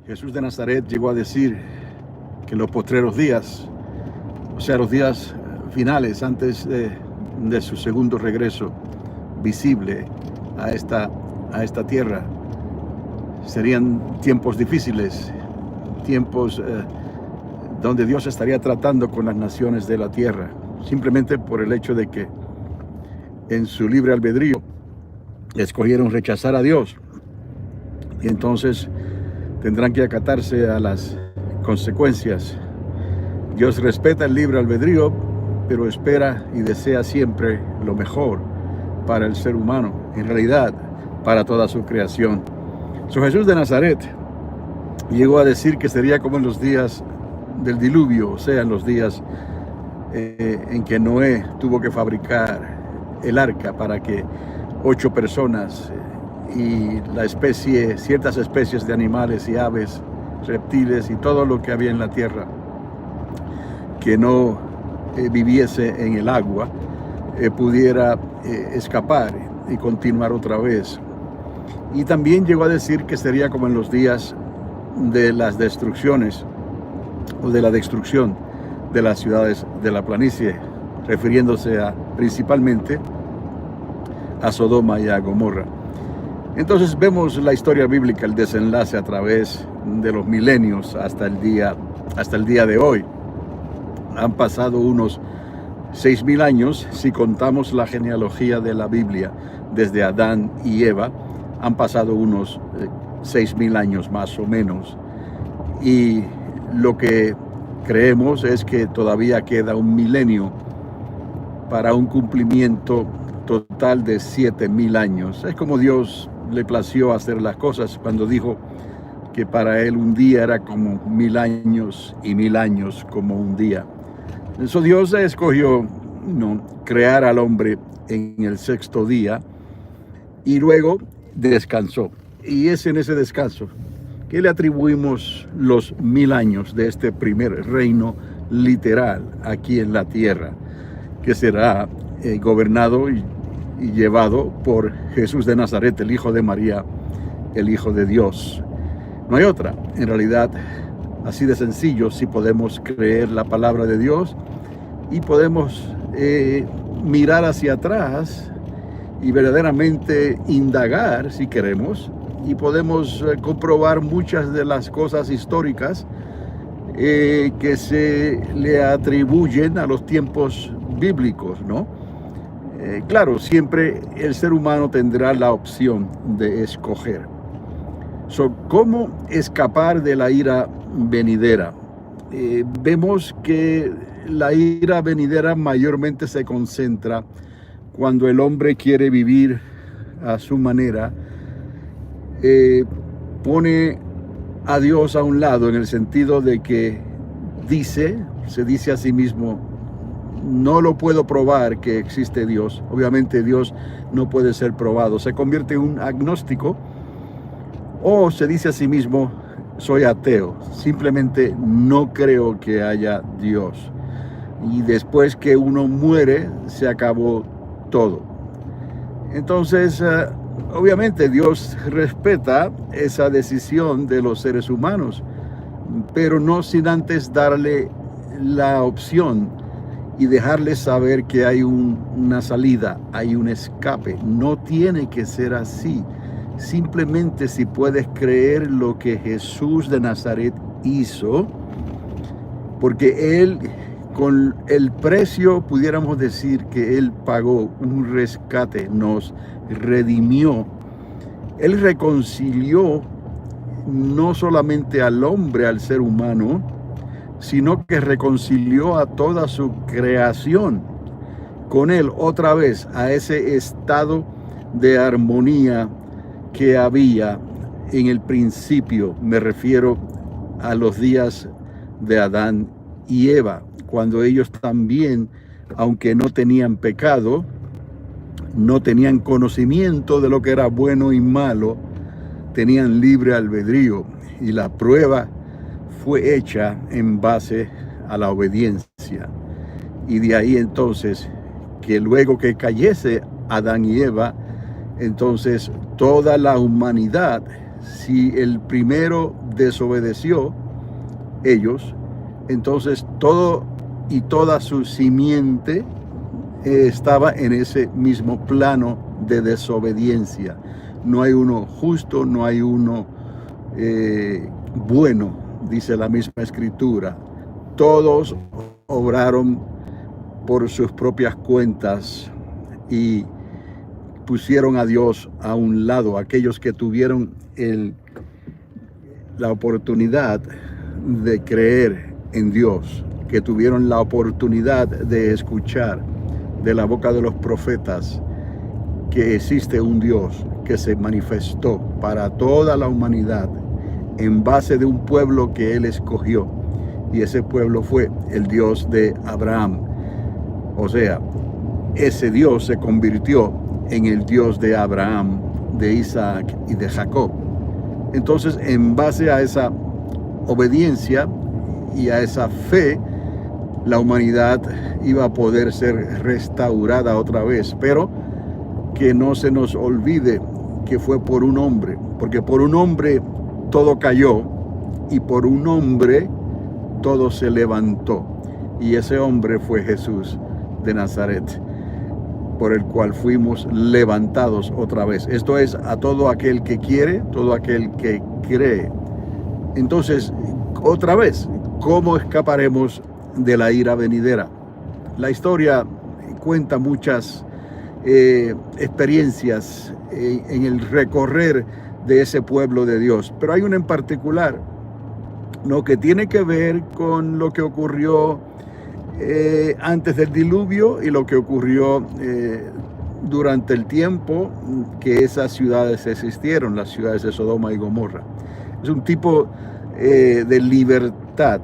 Jesús de Nazaret llegó a decir que en los postreros días, o sea, los días finales antes de su segundo regreso visible a esta tierra, serían tiempos difíciles, tiempos donde Dios estaría tratando con las naciones de la tierra, simplemente por el hecho de que en su libre albedrío escogieron rechazar a Dios, y entonces tendrán que acatarse a las consecuencias. Dios respeta el libre albedrío, pero espera y desea siempre lo mejor para el ser humano, en realidad para toda su creación. Jesús de Nazaret llegó a decir que sería como en los días del diluvio, o sea, en los días en que Noé tuvo que fabricar el arca para que 8 personas y ciertas especies de animales y aves, reptiles y todo lo que había en la tierra que no viviese en el agua, pudiera escapar y continuar otra vez. Y también llegó a decir que sería como en los días de las destrucciones o de la destrucción de las ciudades de la planicie, refiriéndose principalmente a Sodoma y a Gomorra. Entonces vemos la historia bíblica, el desenlace a través de los milenios hasta el día de hoy. Han pasado unos 6,000 años, si contamos la genealogía de la Biblia, desde Adán y Eva, han pasado unos 6,000 años más o menos. Y lo que creemos es que todavía queda un milenio para un cumplimiento total de 7,000 años. Es como Dios le plació hacer las cosas cuando dijo que para él un día era como 1,000 años y 1,000 años como un día. Eso Dios escogió crear al hombre en el 6º día y luego descansó. Y es en ese descanso que le atribuimos los 1,000 años de este primer reino literal aquí en la tierra, que será gobernado y llevado por Jesús de Nazaret, el Hijo de María, el Hijo de Dios. No hay otra. En realidad, así de sencillo, si podemos creer la palabra de Dios y podemos mirar hacia atrás y verdaderamente indagar, si queremos, y podemos comprobar muchas de las cosas históricas que se le atribuyen a los tiempos bíblicos, ¿no? Claro, siempre el ser humano tendrá la opción de escoger. ¿Cómo escapar de la ira venidera? Vemos que la ira venidera mayormente se concentra cuando el hombre quiere vivir a su manera, pone a Dios a un lado, en el sentido de que se dice a sí mismo: no lo puedo probar que existe Dios. Obviamente Dios no puede ser probado. Se convierte en un agnóstico, o se dice a sí mismo: soy ateo, simplemente no creo que haya Dios. Y después que uno muere, se acabó todo. Entonces, obviamente Dios respeta esa decisión de los seres humanos, pero no sin antes darle la opción y dejarles saber que hay una salida, hay un escape. No tiene que ser así. Simplemente si puedes creer lo que Jesús de Nazaret hizo, porque Él, con el precio, pudiéramos decir que Él pagó un rescate, nos redimió. Él reconcilió no solamente al hombre, al ser humano, sino que reconcilió a toda su creación con Él otra vez, a ese estado de armonía que había en el principio. Me refiero a los días de Adán y Eva, cuando ellos también, aunque no tenían pecado, no tenían conocimiento de lo que era bueno y malo, tenían libre albedrío, y la prueba fue hecha en base a la obediencia. Y de ahí entonces que luego que cayese Adán y Eva, entonces toda la humanidad, si el primero desobedeció ellos, entonces todo y toda su simiente estaba en ese mismo plano de desobediencia. No hay uno justo, no hay uno bueno, dice la misma escritura. Todos obraron por sus propias cuentas y pusieron a Dios a un lado. Aquellos que tuvieron la oportunidad de creer en Dios, que tuvieron la oportunidad de escuchar de la boca de los profetas que existe un Dios que se manifestó para toda la humanidad en base de un pueblo que Él escogió, y ese pueblo fue el Dios de Abraham. O sea, ese Dios se convirtió en el Dios de Abraham, de Isaac y de Jacob. Entonces, en base a esa obediencia y a esa fe, la humanidad iba a poder ser restaurada otra vez, pero que no se nos olvide que fue por un hombre, porque por un hombre todo cayó y por un hombre todo se levantó, y ese hombre fue Jesús de Nazaret, por el cual fuimos levantados otra vez. Esto es a todo aquel que quiere, todo aquel que cree. Entonces, otra vez, ¿cómo escaparemos de la ira venidera? La historia cuenta muchas experiencias en el recorrer de ese pueblo de Dios, pero hay una en particular, ¿no?, que tiene que ver con lo que ocurrió antes del diluvio y lo que ocurrió durante el tiempo que esas ciudades existieron, las ciudades de Sodoma y Gomorra. Es un tipo de libertad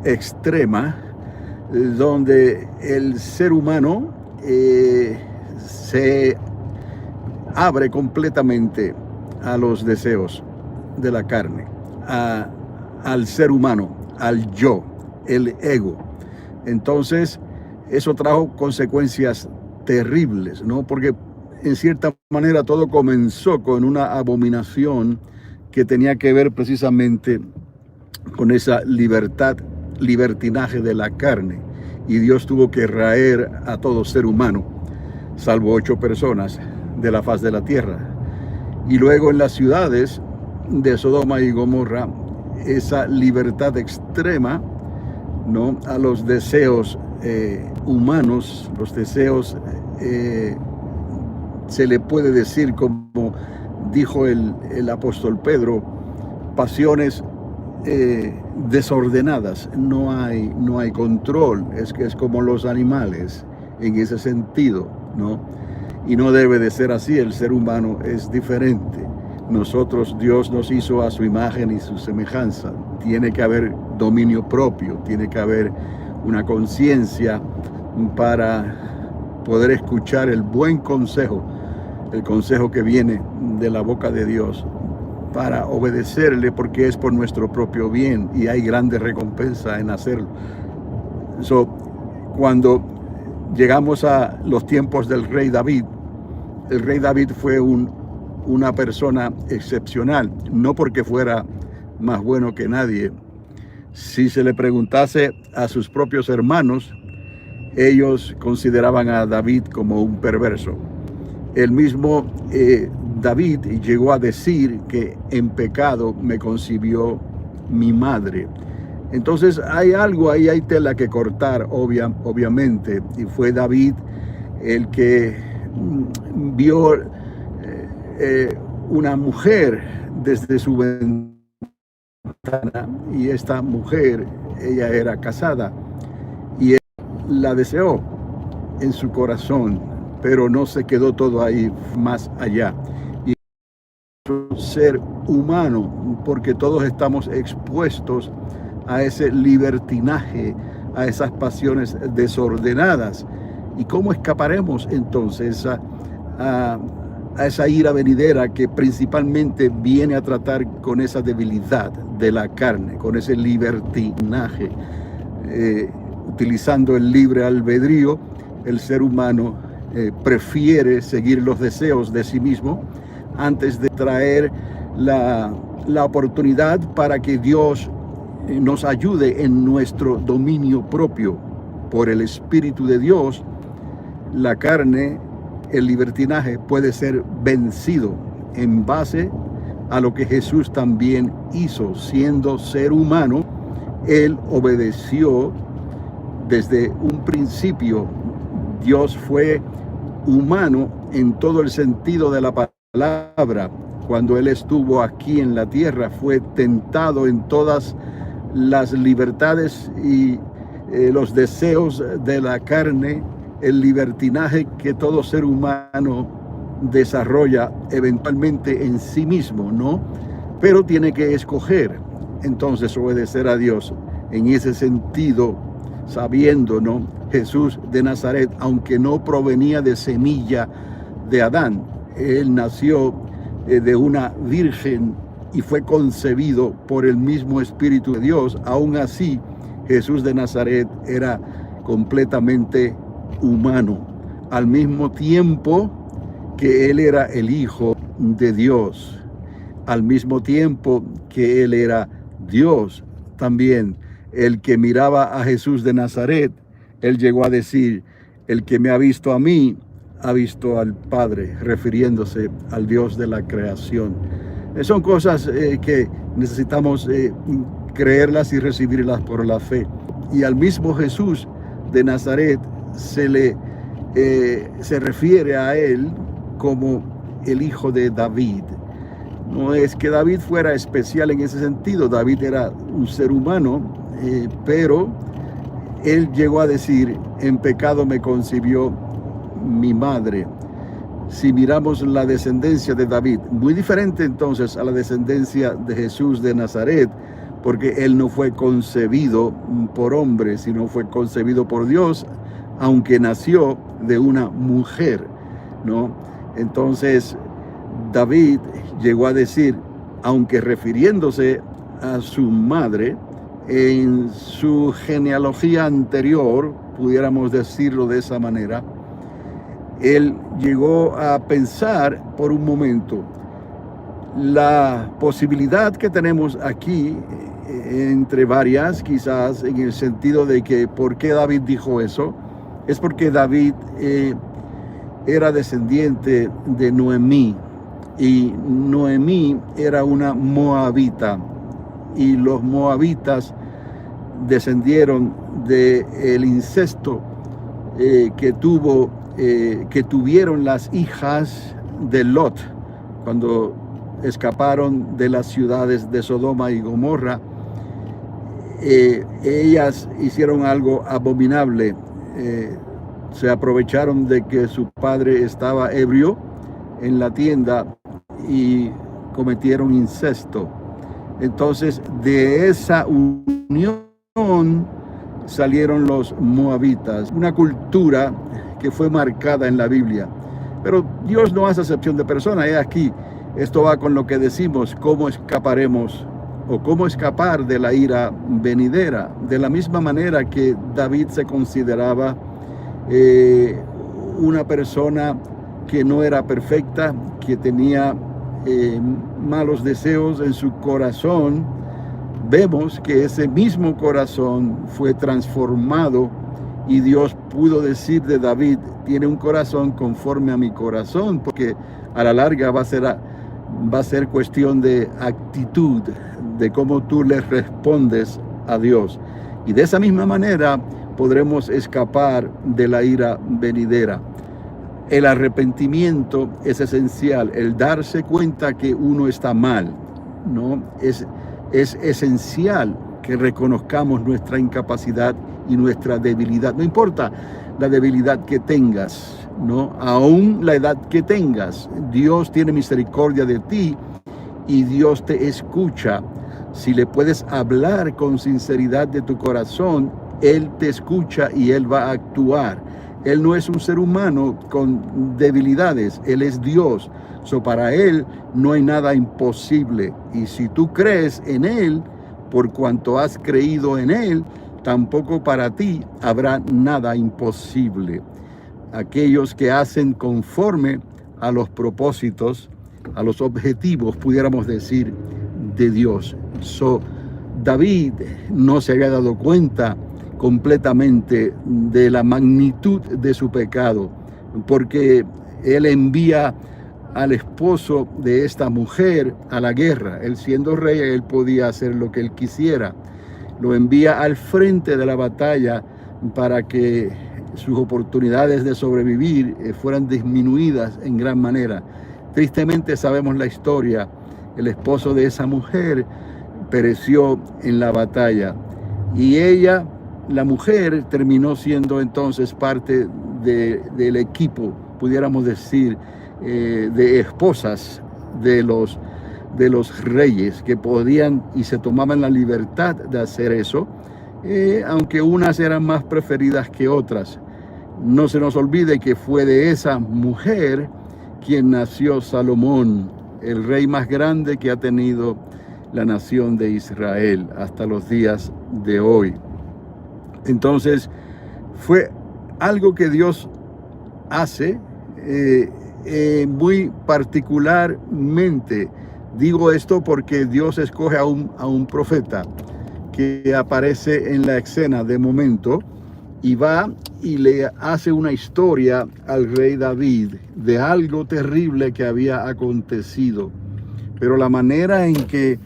extrema, donde el ser humano se abre completamente a los deseos de la carne, al ser humano, al yo, el ego. Entonces, eso trajo consecuencias terribles, ¿no? Porque en cierta manera todo comenzó con una abominación que tenía que ver precisamente con esa libertinaje de la carne. Y Dios tuvo que raer a todo ser humano, salvo 8 personas de la faz de la tierra. Y luego en las ciudades de Sodoma y Gomorra, esa libertad extrema, ¿no?, a los deseos humanos, los deseos, se le puede decir, como dijo el apóstol Pedro, pasiones desordenadas. No hay control, es como los animales en ese sentido, ¿no? Y no debe de ser así. El ser humano es diferente. Nosotros, Dios nos hizo a su imagen y su semejanza. Tiene que haber dominio propio, tiene que haber una conciencia para poder escuchar el buen consejo, el consejo que viene de la boca de Dios, para obedecerle, porque es por nuestro propio bien y hay grande recompensa en hacerlo. Cuando llegamos a los tiempos del rey David, el rey David fue una persona excepcional, no porque fuera más bueno que nadie. Si se le preguntase a sus propios hermanos, ellos consideraban a David como un perverso. El mismo David llegó a decir que en pecado me concibió mi madre. Entonces hay algo ahí, hay tela que cortar, obviamente, y fue David el que vio una mujer desde su ventana, y esta mujer, ella era casada, y él la deseó en su corazón, pero no se quedó todo ahí, más allá. Y ser humano, porque todos estamos expuestos a ese libertinaje, a esas pasiones desordenadas. ¿Y cómo escaparemos entonces a esa ira venidera que principalmente viene a tratar con esa debilidad de la carne, con ese libertinaje? Utilizando el libre albedrío, el ser humano prefiere seguir los deseos de sí mismo antes de traer la la oportunidad para que Dios nos ayude en nuestro dominio propio. Por el Espíritu de Dios, la carne, el libertinaje puede ser vencido en base a lo que Jesús también hizo. Siendo ser humano, Él obedeció desde un principio. Dios fue humano en todo el sentido de la palabra. Cuando Él estuvo aquí en la tierra, fue tentado en todas las libertades y los deseos de la carne, el libertinaje que todo ser humano desarrolla eventualmente en sí mismo, ¿no? Pero tiene que escoger entonces obedecer a Dios. En ese sentido, sabiendo, ¿no? Jesús de Nazaret, aunque no provenía de semilla de Adán, Él nació de una virgen y fue concebido por el mismo Espíritu de Dios. Aún así, Jesús de Nazaret era completamente humano, al mismo tiempo que Él era el Hijo de Dios, al mismo tiempo que Él era Dios también. El que miraba a Jesús de Nazaret, Él llegó a decir: el que me ha visto a mí, ha visto al Padre, refiriéndose al Dios de la creación. Son cosas que necesitamos creerlas y recibirlas por la fe. Y al mismo Jesús de Nazaret se refiere a Él como el hijo de David. No es que David fuera especial en ese sentido. David era un ser humano, pero él llegó a decir: en pecado me concibió mi madre. Si miramos la descendencia de David, muy diferente entonces a la descendencia de Jesús de Nazaret, porque él no fue concebido por hombre, sino fue concebido por Dios, aunque nació de una mujer, ¿no? Entonces, David llegó a decir, aunque refiriéndose a su madre, en su genealogía anterior, pudiéramos decirlo de esa manera, él llegó a pensar por un momento la posibilidad que tenemos aquí, entre varias, quizás en el sentido de que ¿por qué David dijo eso? Es porque David era descendiente de Noemí, y Noemí era una moabita, y los moabitas descendieron del incesto que tuvieron las hijas de Lot cuando escaparon de las ciudades de Sodoma y Gomorra. Ellas hicieron algo abominable. Se aprovecharon de que su padre estaba ebrio en la tienda y cometieron incesto. Entonces, de esa unión salieron los moabitas, una cultura que fue marcada en la Biblia. Pero Dios no hace acepción de personas. Aquí, esto va con lo que decimos: ¿cómo escaparemos o cómo escapar de la ira venidera? De la misma manera que David se consideraba una persona que no era perfecta, que tenía malos deseos en su corazón, vemos que ese mismo corazón fue transformado y Dios pudo decir de David: tiene un corazón conforme a mi corazón, porque a la larga va a ser cuestión de actitud, de cómo tú le respondes a Dios. Y de esa misma manera podremos escapar de la ira venidera. El arrepentimiento es esencial, el darse cuenta que uno está mal, ¿no? Es esencial que reconozcamos nuestra incapacidad y nuestra debilidad. No importa la debilidad que tengas, ¿no? Aún la edad que tengas, Dios tiene misericordia de ti y Dios te escucha. Si le puedes hablar con sinceridad de tu corazón, Él te escucha y Él va a actuar. Él no es un ser humano con debilidades, Él es Dios. Para Él no hay nada imposible. Y si tú crees en Él, por cuanto has creído en Él, tampoco para ti habrá nada imposible. Aquellos que hacen conforme a los propósitos, a los objetivos, pudiéramos decir, de Dios. David no se había dado cuenta completamente de la magnitud de su pecado, porque él envía al esposo de esta mujer a la guerra. Él, siendo rey, él podía hacer lo que él quisiera. Lo envía al frente de la batalla para que sus oportunidades de sobrevivir fueran disminuidas en gran manera. Tristemente sabemos la historia. El esposo de esa mujer pereció en la batalla y ella, la mujer, terminó siendo entonces parte del equipo, pudiéramos decir, de esposas de los reyes, que podían y se tomaban la libertad de hacer eso, aunque unas eran más preferidas que otras. No se nos olvide que fue de esa mujer quien nació Salomón, el rey más grande que ha tenido la nación de Israel hasta los días de hoy. Entonces, fue algo que Dios hace muy particularmente. Digo esto porque Dios escoge a un profeta que aparece en la escena de momento y va y le hace una historia al rey David de algo terrible que había acontecido. Pero la manera en que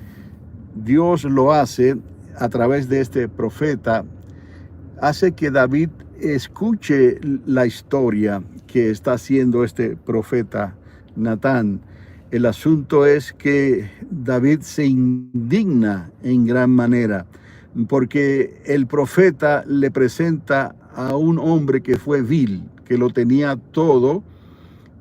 Dios lo hace a través de este profeta hace que David escuche la historia que está haciendo este profeta Natán. El asunto es que David se indigna en gran manera porque el profeta le presenta a un hombre que fue vil, que lo tenía todo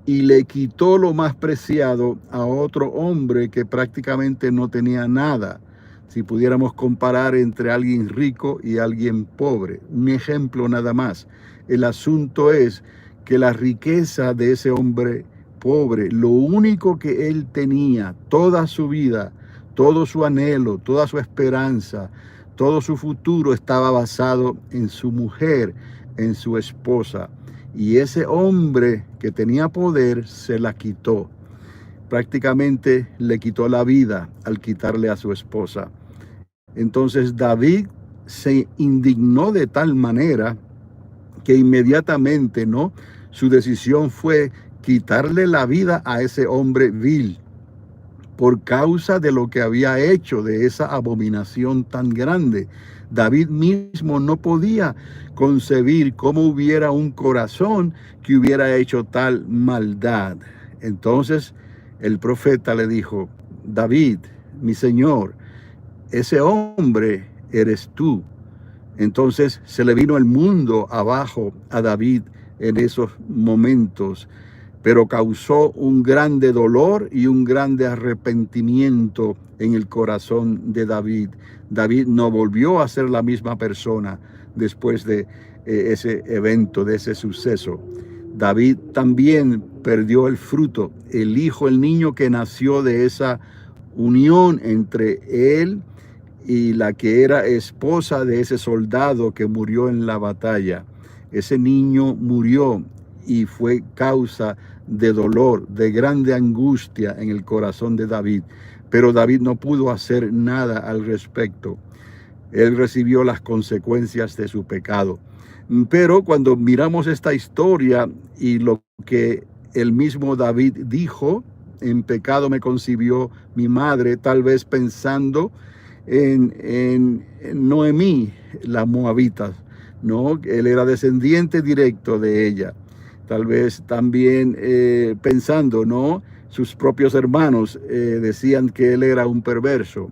y le quitó lo más preciado a otro hombre que prácticamente no tenía nada. Si pudiéramos comparar entre alguien rico y alguien pobre, un ejemplo nada más. El asunto es que la riqueza de ese hombre pobre, lo único que él tenía toda su vida, todo su anhelo, toda su esperanza, todo su futuro estaba basado en su mujer, en su esposa. Y ese hombre que tenía poder se la quitó. Prácticamente le quitó la vida al quitarle a su esposa. Entonces David se indignó de tal manera que inmediatamente, ¿no?, su decisión fue quitarle la vida a ese hombre vil por causa de lo que había hecho, de esa abominación tan grande. David mismo no podía concebir cómo hubiera un corazón que hubiera hecho tal maldad. Entonces el profeta le dijo: David, mi señor, ese hombre eres tú. Entonces se le vino el mundo abajo a David en esos momentos, pero causó un grande dolor y un grande arrepentimiento en el corazón de David. David no volvió a ser la misma persona después de ese evento, de ese suceso. David también perdió el fruto, el hijo, el niño que nació de esa unión entre él y la que era esposa de ese soldado que murió en la batalla. Ese niño murió y fue causa de dolor, de grande angustia en el corazón de David. Pero David no pudo hacer nada al respecto. Él recibió las consecuencias de su pecado. Pero cuando miramos esta historia y lo que el mismo David dijo: en pecado me concibió mi madre, tal vez pensando en Noemí, la moabita, ¿no? Él era descendiente directo de ella. Tal vez también pensando, ¿no?, sus propios hermanos decían que él era un perverso.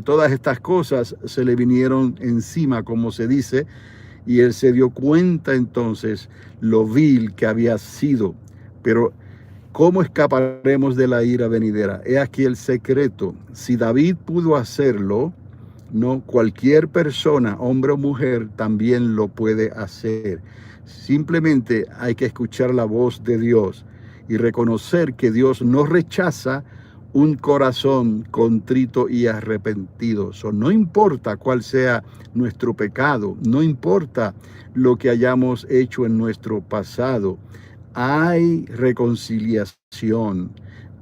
Todas estas cosas se le vinieron encima, como se dice, y él se dio cuenta entonces lo vil que había sido. Pero ¿cómo escaparemos de la ira venidera? He aquí el secreto. Si David pudo hacerlo, no, cualquier persona, hombre o mujer, también lo puede hacer. Simplemente hay que escuchar la voz de Dios y reconocer que Dios no rechaza un corazón contrito y arrepentido. No importa cuál sea nuestro pecado, no importa lo que hayamos hecho en nuestro pasado, hay reconciliación,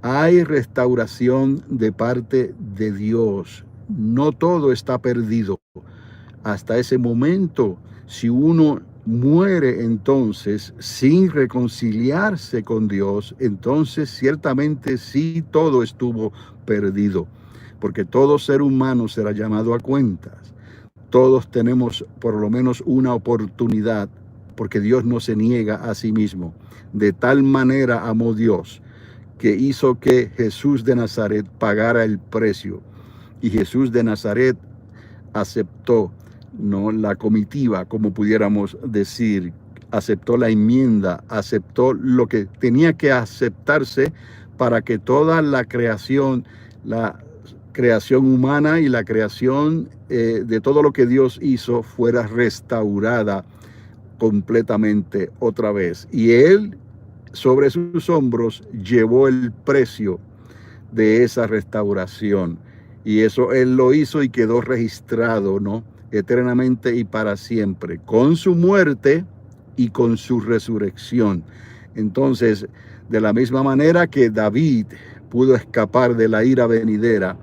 Hay restauración de parte de Dios. No todo está perdido. Hasta ese momento, si uno muere entonces sin reconciliarse con Dios, entonces ciertamente sí todo estuvo perdido, porque todo ser humano será llamado a cuentas. Todos tenemos por lo menos una oportunidad, porque Dios no se niega a sí mismo. De tal manera amó Dios que hizo que Jesús de Nazaret pagara el precio. Y Jesús de Nazaret aceptó, no la comitiva, como pudiéramos decir, aceptó la enmienda, aceptó lo que tenía que aceptarse para que toda la creación humana y la creación de todo lo que Dios hizo fuera restaurada completamente otra vez. Y Él, sobre sus hombros, llevó el precio de esa restauración. Y eso Él lo hizo y quedó registrado, ¿no? Eternamente y para siempre, con su muerte y con su resurrección. Entonces, de la misma manera que David pudo escapar de la ira venidera,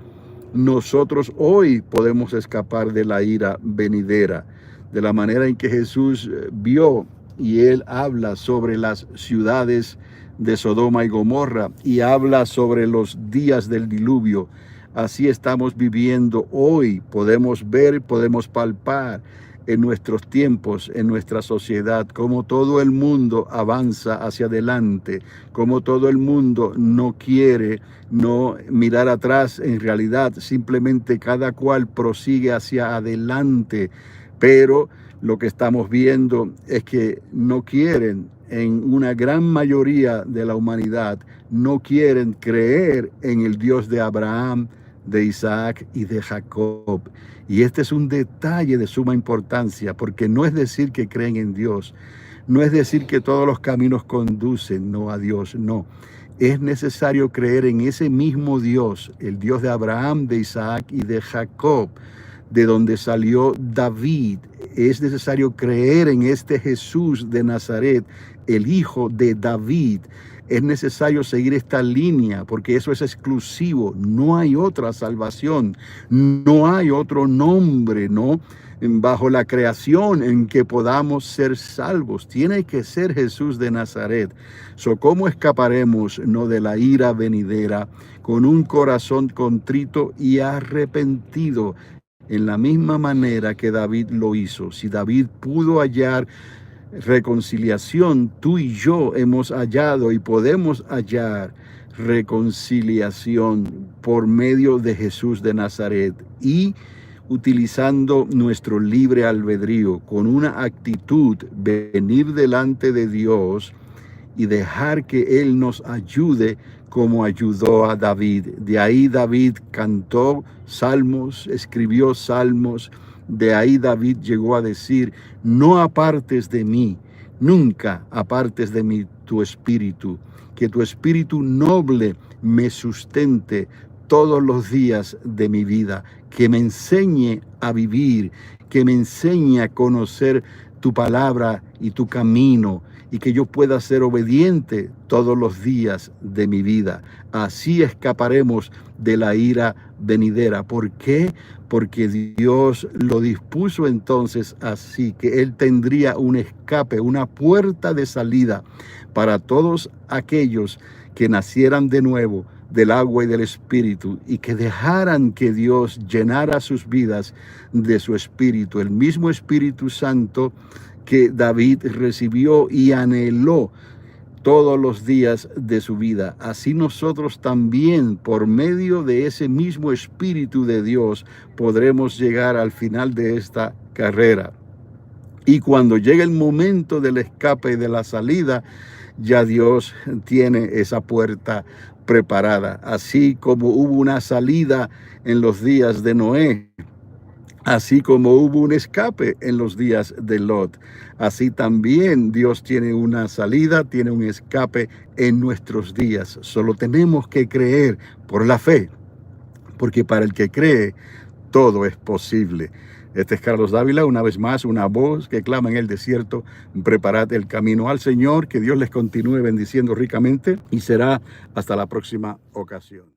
nosotros hoy podemos escapar de la ira venidera. De la manera en que Jesús vio y Él habla sobre las ciudades de Sodoma y Gomorra y habla sobre los días del diluvio. Así estamos viviendo hoy. Podemos ver, podemos palpar en nuestros tiempos, en nuestra sociedad, cómo todo el mundo avanza hacia adelante, cómo todo el mundo no quiere no mirar atrás. En realidad, simplemente cada cual prosigue hacia adelante. Pero lo que estamos viendo es que no quieren, en una gran mayoría de la humanidad, no quieren creer en el Dios de Abraham, de Isaac y de Jacob. Y este es un detalle de suma importancia, porque no es decir que creen en Dios, no es decir que todos los caminos conducen no a Dios, no. Es necesario creer en ese mismo Dios, el Dios de Abraham, de Isaac y de Jacob, de donde salió David. Es necesario creer en este Jesús de Nazaret, el hijo de David. Es necesario seguir esta línea, porque eso es exclusivo. No hay otra salvación, no hay otro nombre, ¿no?, bajo la creación en que podamos ser salvos. Tiene que ser Jesús de Nazaret. ¿Cómo escaparemos, no, de la ira venidera con un corazón contrito y arrepentido, en la misma manera que David lo hizo? Si David pudo hallar reconciliación, tú y yo hemos hallado y podemos hallar reconciliación por medio de Jesús de Nazaret, y utilizando nuestro libre albedrío, con una actitud, venir delante de Dios y dejar que Él nos ayude como ayudó a David. De ahí David cantó salmos, escribió salmos. De ahí David llegó a decir: no apartes de mí, nunca apartes de mí tu espíritu, que tu espíritu noble me sustente todos los días de mi vida, que me enseñe a vivir, que me enseñe a conocer tu palabra y tu camino, y que yo pueda ser obediente todos los días de mi vida. Así escaparemos de la ira venidera. ¿Por qué? Porque Dios lo dispuso entonces así, que Él tendría un escape, una puerta de salida para todos aquellos que nacieran de nuevo del agua y del Espíritu, y que dejaran que Dios llenara sus vidas de su Espíritu, el mismo Espíritu Santo que David recibió y anheló todos los días de su vida. Así nosotros también, por medio de ese mismo Espíritu de Dios, podremos llegar al final de esta carrera. Y cuando llegue el momento del escape y de la salida, ya Dios tiene esa puerta preparada. Así como hubo una salida en los días de Noé, así como hubo un escape en los días de Lot, así también Dios tiene una salida, tiene un escape en nuestros días. Solo tenemos que creer por la fe, porque para el que cree, todo es posible. Este es Carlos Dávila, una vez más, una voz que clama en el desierto, preparad el camino al Señor, que Dios les continúe bendiciendo ricamente y será hasta la próxima ocasión.